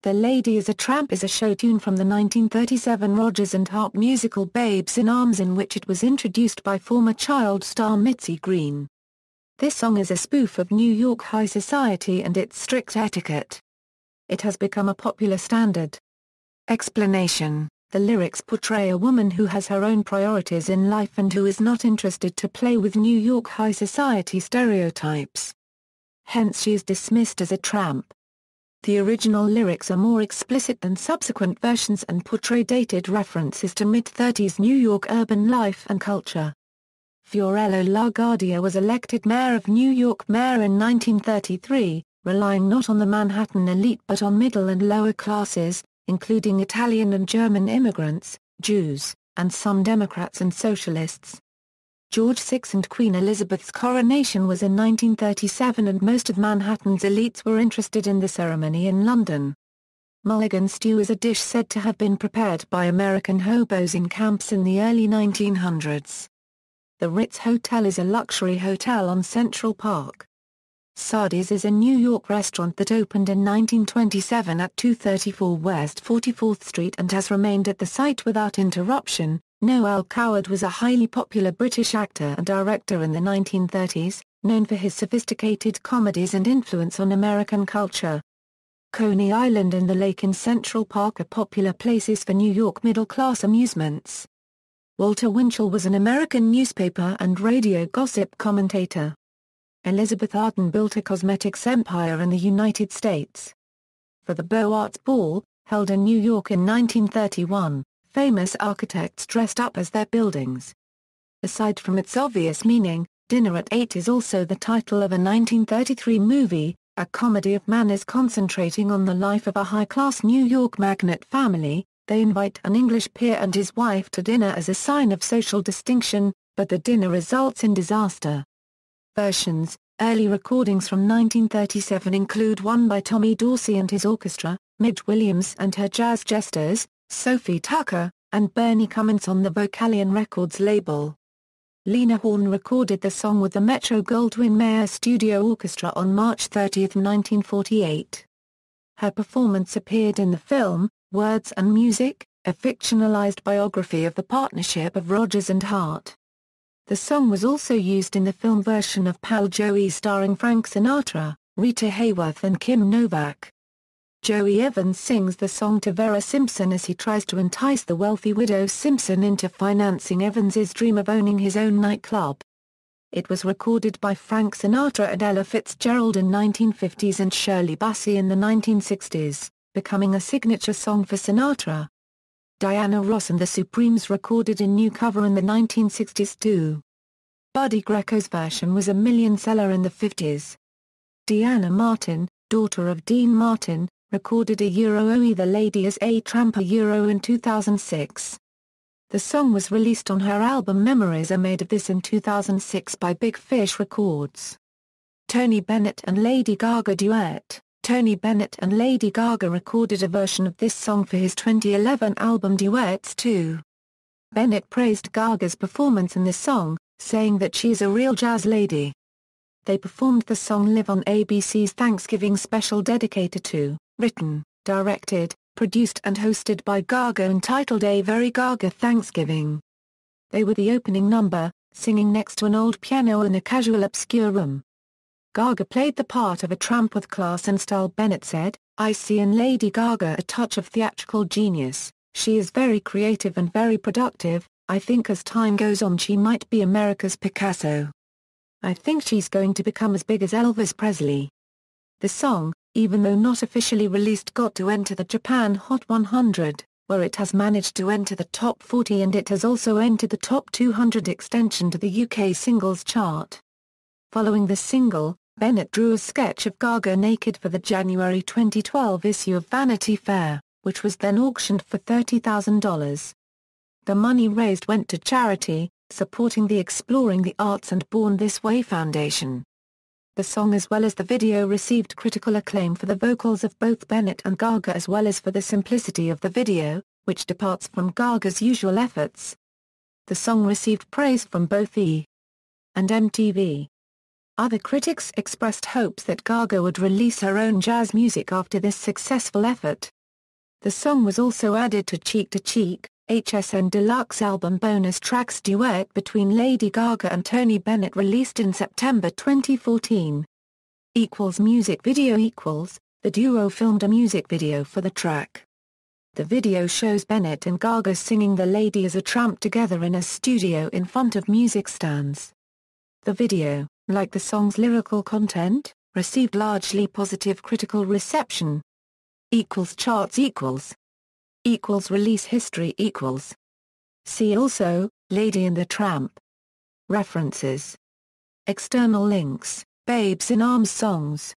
The Lady is a Tramp is a show tune from the 1937 Rodgers and Hart musical Babes in Arms, in which it was introduced by former child star Mitzi Green. This song is a spoof of New York high society and its strict etiquette. It has become a popular standard. Explanation: the lyrics portray a woman who has her own priorities in life and who is not interested to play with New York high society stereotypes. Hence she is dismissed as a tramp. The original lyrics are more explicit than subsequent versions and portray dated references to mid-30s New York urban life and culture. Fiorello LaGuardia was elected mayor of New York in 1933, relying not on the Manhattan elite but on middle and lower classes, including Italian and German immigrants, Jews, and some Democrats and Socialists. George VI and Queen Elizabeth's coronation was in 1937 and most of Manhattan's elites were interested in the ceremony in London. Mulligan Stew is a dish said to have been prepared by American hobos in camps in the early 1900s. The Ritz Hotel is a luxury hotel on Central Park. Sardi's is a New York restaurant that opened in 1927 at 234 West 44th Street and has remained at the site without interruption. Noel Coward was a highly popular British actor and director in the 1930s, known for his sophisticated comedies and influence on American culture. Coney Island and the lake in Central Park are popular places for New York middle-class amusements. Walter Winchell was an American newspaper and radio gossip commentator. Elizabeth Arden built a cosmetics empire in the United States. For the Beaux Arts Ball, held in New York in 1931, famous architects dressed up as their buildings. Aside from its obvious meaning, Dinner at 8 is also the title of a 1933 movie, a comedy of manners concentrating on the life of a high-class New York magnate family. They invite an English peer and his wife to dinner as a sign of social distinction, but the dinner results in disaster. Versions: early recordings from 1937 include one by Tommy Dorsey and his orchestra, Midge Williams and her jazz jesters, Sophie Tucker, and Bernie Cummins on the Vocalion Records label. Lena Horne recorded the song with the Metro-Goldwyn-Mayer Studio Orchestra on March 30, 1948. Her performance appeared in the film, Words and Music, a fictionalized biography of the partnership of Rodgers and Hart. The song was also used in the film version of Pal Joey starring Frank Sinatra, Rita Hayworth and Kim Novak. Joey Evans sings the song to Vera Simpson as he tries to entice the wealthy widow Simpson into financing Evans's dream of owning his own nightclub. It was recorded by Frank Sinatra and Ella Fitzgerald in 1950s and Shirley Bassey in the 1960s, becoming a signature song for Sinatra. Diana Ross and the Supremes recorded a new cover in the 1960s too. Buddy Greco's version was a million-seller in the 50s. Deanna Martin, daughter of Dean Martin, recorded a Euro The Lady is a Tramp in 2006. The song was released on her album Memories Are Made of This in 2006 by Big Fish Records. Tony Bennett and Lady Gaga Duet. Tony Bennett and Lady Gaga recorded a version of this song for his 2011 album Duets 2. Bennett praised Gaga's performance in the song, saying that she is a real jazz lady. They performed the song live on ABC's Thanksgiving special dedicated to, written, directed, produced and hosted by Gaga, entitled A Very Gaga Thanksgiving. They were the opening number, singing next to an old piano in a casual obscure room. Gaga played the part of a tramp with class and style. Bennett said, "I see in Lady Gaga a touch of theatrical genius. She is very creative and very productive. I think as time goes on she might be America's Picasso. I think she's going to become as big as Elvis Presley." The song, even though not officially released, got to enter the Japan Hot 100, where it has managed to enter the top 40, and it has also entered the top 200 extension to the UK singles chart. Following the single, Bennett drew a sketch of Gaga naked for the January 2012 issue of Vanity Fair, which was then auctioned for $30,000. The money raised went to charity, supporting the Exploring the Arts and Born This Way Foundation. The song as well as the video received critical acclaim for the vocals of both Bennett and Gaga, as well as for the simplicity of the video, which departs from Gaga's usual efforts. The song received praise from both E! and MTV. Other critics expressed hopes that Gaga would release her own jazz music after this successful effort. The song was also added to Cheek, HSN Deluxe album bonus tracks Duet between Lady Gaga and Tony Bennett released in September 2014. Music video. The duo filmed a music video for the track. The video shows Bennett and Gaga singing The Lady as a Tramp together in a studio in front of music stands. The video, like the song's lyrical content, received largely positive critical reception. Charts. Release history. See also, Lady and the Tramp. References. External links, Babes in Arms songs.